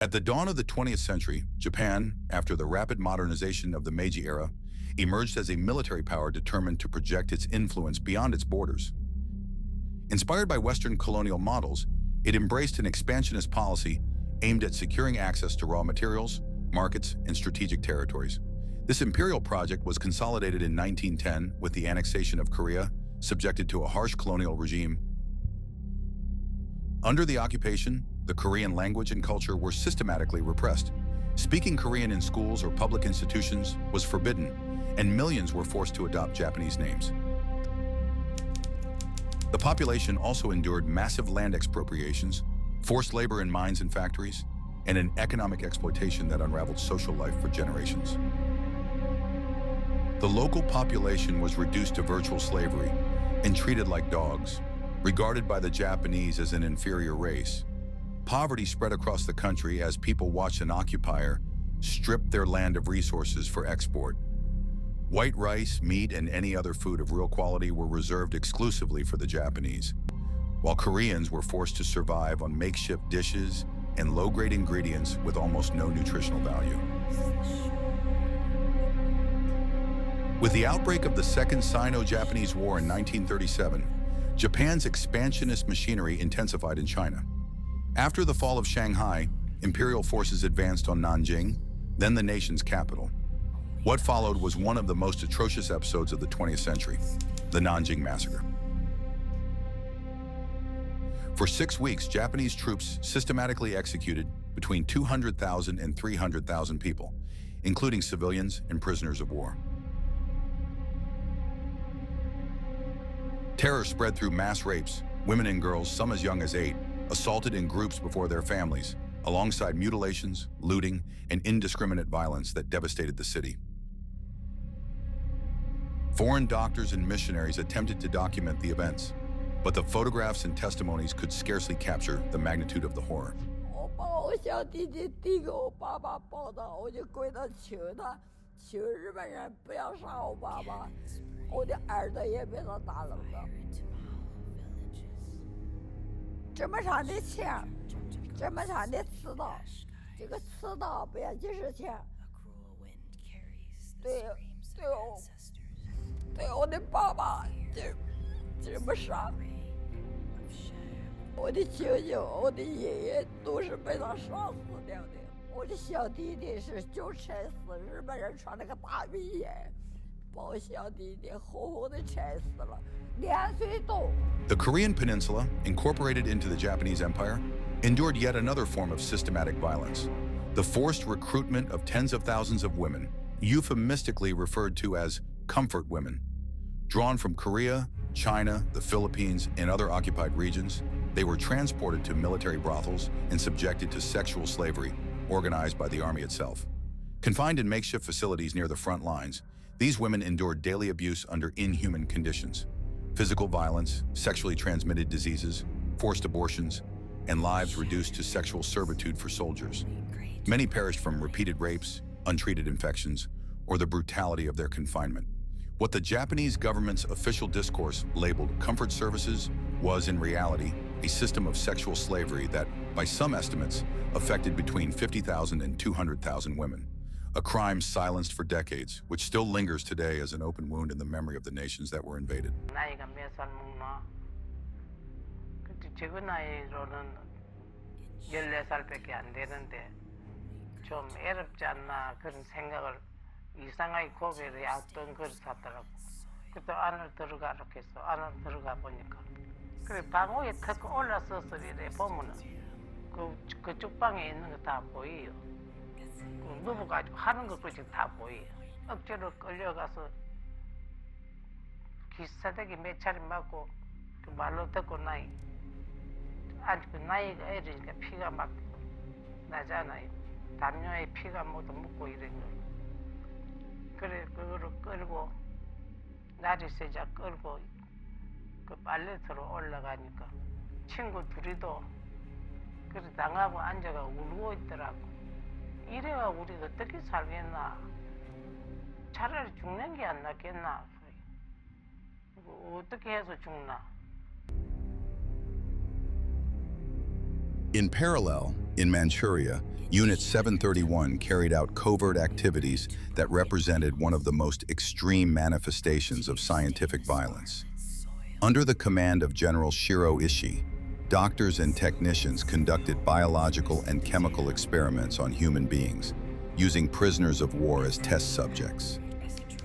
At the dawn of the 20th century, Japan, after the rapid modernization of the Meiji era, emerged as a military power determined to project its influence beyond its borders. Inspired by Western colonial models, it embraced an expansionist policy aimed at securing access to raw materials, markets, and strategic territories. This imperial project was consolidated in 1910 with the annexation of Korea, subjected to a harsh colonial regime. Under the occupation, the Korean language and culture were systematically repressed. Speaking Korean in schools or public institutions was forbidden, and millions were forced to adopt Japanese names. The population also endured massive land expropriations, forced labor in mines and factories, and an economic exploitation that unraveled social life for generations. The local population was reduced to virtual slavery and treated like dogs, regarded by the Japanese as an inferior race. Poverty spread across the country as people watched an occupier strip their land of resources for export. White rice, meat, and any other food of real quality were reserved exclusively for the Japanese, while Koreans were forced to survive on makeshift dishes and low-grade ingredients with almost no nutritional value. With the outbreak of the Second Sino-Japanese War in 1937, Japan's expansionist machinery intensified in China. After the fall of Shanghai, imperial forces advanced on Nanjing, then the nation's capital. What followed was one of the most atrocious episodes of the 20th century, the Nanjing Massacre. For 6 weeks, Japanese troops systematically executed between 200,000 and 300,000 people, including civilians and prisoners of war. Terror spread through mass rapes, women and girls, some as young as 8, assaulted in groups before their families, alongside mutilations, looting, and indiscriminate violence that devastated the city. Foreign doctors and missionaries attempted to document the events, but the photographs and testimonies could scarcely capture the magnitude of the horror. The Korean Peninsula, incorporated into the Japanese Empire, endured yet another form of systematic violence: the forced recruitment of tens of thousands of women, euphemistically referred to as comfort women. Drawn from Korea, China, the Philippines, and other occupied regions, they were transported to military brothels and subjected to sexual slavery, organized by the army itself. Confined in makeshift facilities near the front lines, these women endured daily abuse under inhuman conditions: physical violence, sexually transmitted diseases, forced abortions, and lives reduced to sexual servitude for soldiers. Many perished from repeated rapes, untreated infections, or the brutality of their confinement. What the Japanese government's official discourse labeled comfort services was, in reality, a system of sexual slavery that, by some estimates, affected between 50,000 and 200,000 women. A crime silenced for decades, which still lingers today as an open wound in the memory of the nations that were invaded. 나이가 몇 살 먹나? 지금 나이로는 14살밖에 안 되는데 좀 애롭지 않나 그런 생각을 이상하게 고개를 얕던 걸 샀더라고. 그때 안을 들어가라 했어. 안을 들어가 보니까 그래 방옥에 턱 올라서서 이래 보면은 그쪽 방에 있는 거 다 보여요. 누워가지고 하는 것까지 다 보여요. 억지로 끌려가서 기사대기 몇 차례 맞고 그 말로 듣고 나이 아직 그 나이가 애리니까 피가 막 나잖아요. 담요에 피가 모두 묻고 이런 거. 그래 그거를 끌고 날이 새자 끌고 그 빨래터로 올라가니까 친구 둘이도 그래 당하고 앉아가 울고 있더라고. 이래가 우리 어떻게 살겠나? 차라리 죽는 게 안 낫겠나? 어떻게 해서 죽나? In parallel, In Manchuria, Unit 731 carried out covert activities that represented one of the most extreme manifestations of scientific violence. Under the command of General Shiro Ishii, doctors and technicians conducted biological and chemical experiments on human beings, using prisoners of war as test subjects.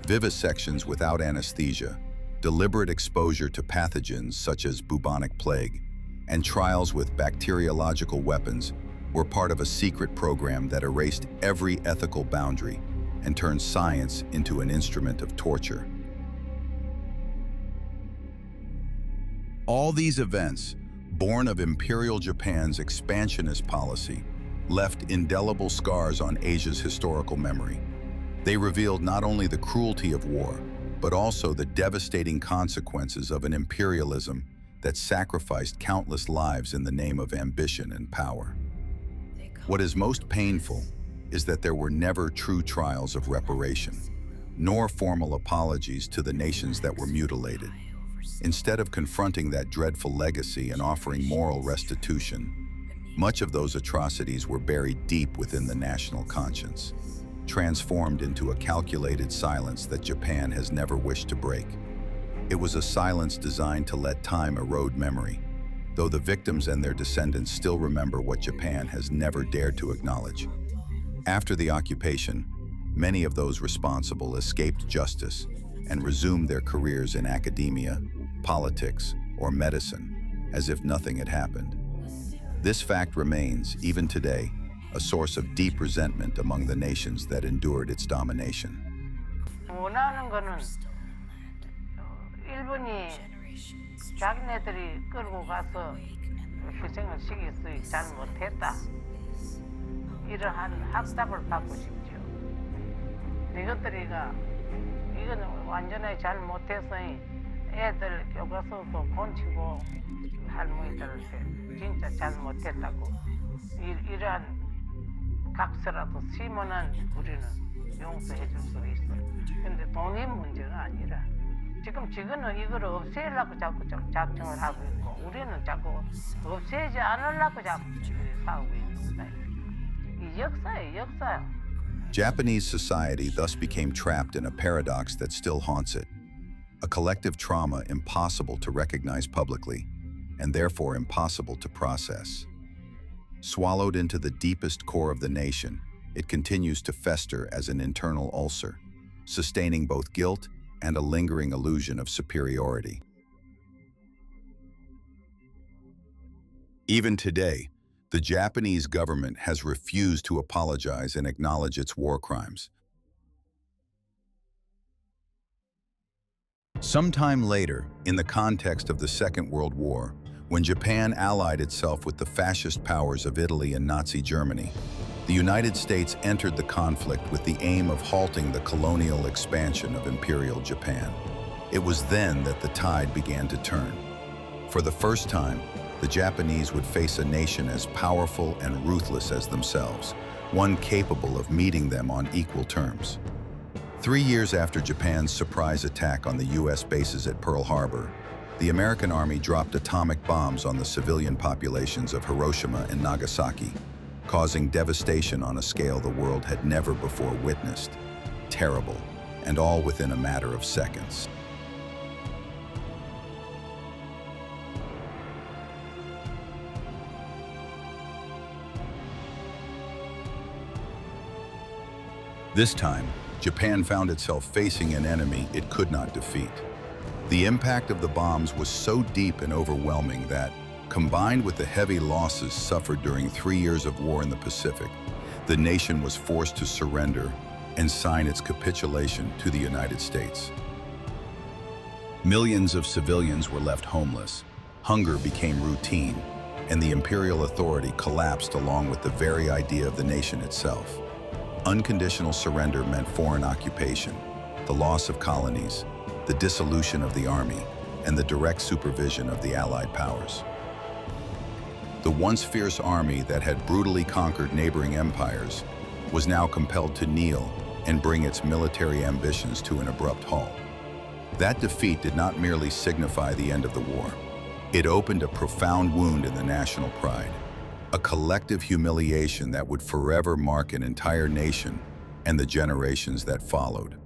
Vivisections without anesthesia, deliberate exposure to pathogens such as bubonic plague, and trials with bacteriological weapons were part of a secret program that erased every ethical boundary and turned science into an instrument of torture. All these events, born of Imperial Japan's expansionist policy, left indelible scars on Asia's historical memory. They revealed not only the cruelty of war, but also the devastating consequences of an imperialism that sacrificed countless lives in the name of ambition and power. What is most painful is that there were never true trials of reparation, nor formal apologies to the nations that were mutilated. Instead of confronting that dreadful legacy and offering moral restitution, much of those atrocities were buried deep within the national conscience, transformed into a calculated silence that Japan has never wished to break. It was a silence designed to let time erode memory, though the victims and their descendants still remember what Japan has never dared to acknowledge. After the occupation, many of those responsible escaped justice and resumed their careers in academia, politics, or medicine, as if nothing had happened. This fact remains, even today, a source of deep resentment among the nations that endured its domination. 원하는 거는 일본이 자기네들이 끌고 가서 희생을 시킬 수 잘 못했다. 이러한 학답을 받고 싶죠. 이것들이가 이거는 완전히 잘 못해서 애들 교과서도 곤치고 할머니들한테 진짜 잘 못했다고 이러한 각서라도 쓰면은 우리는 용서해 줄 수 있어. 근데 돈이 문제가 아니라 지금은 이걸 없애려고 자꾸 작정을 하고 있고 우리는 자꾸 없애지 않으려고 자꾸 하고 있는 거다. 이 역사예요, 역사. Japanese society thus became trapped in a paradox that still haunts it. A collective trauma impossible to recognize publicly, and therefore impossible to process. Swallowed into the deepest core of the nation, it continues to fester as an internal ulcer, sustaining both guilt and a lingering illusion of superiority. Even today, the Japanese government has refused to apologize and acknowledge its war crimes. Sometime later, in the context of the Second World War, when Japan allied itself with the fascist powers of Italy and Nazi Germany, the United States entered the conflict with the aim of halting the colonial expansion of Imperial Japan. It was then that the tide began to turn. For the first time, the Japanese would face a nation as powerful and ruthless as themselves, one capable of meeting them on equal terms. 3 years after Japan's surprise attack on the U.S. bases at Pearl Harbor, the American Army dropped atomic bombs on the civilian populations of Hiroshima and Nagasaki, causing devastation on a scale the world had never before witnessed. Terrible, and all within a matter of seconds. This time, Japan found itself facing an enemy it could not defeat. The impact of the bombs was so deep and overwhelming that, combined with the heavy losses suffered during 3 years of war in the Pacific, the nation was forced to surrender and sign its capitulation to the United States. Millions of civilians were left homeless, hunger became routine, and the imperial authority collapsed along with the very idea of the nation itself. Unconditional surrender meant foreign occupation, the loss of colonies, the dissolution of the army, and the direct supervision of the Allied powers. The once fierce army that had brutally conquered neighboring empires was now compelled to kneel and bring its military ambitions to an abrupt halt. That defeat did not merely signify the end of the war. It opened a profound wound in the national pride, a collective humiliation that would forever mark an entire nation and the generations that followed.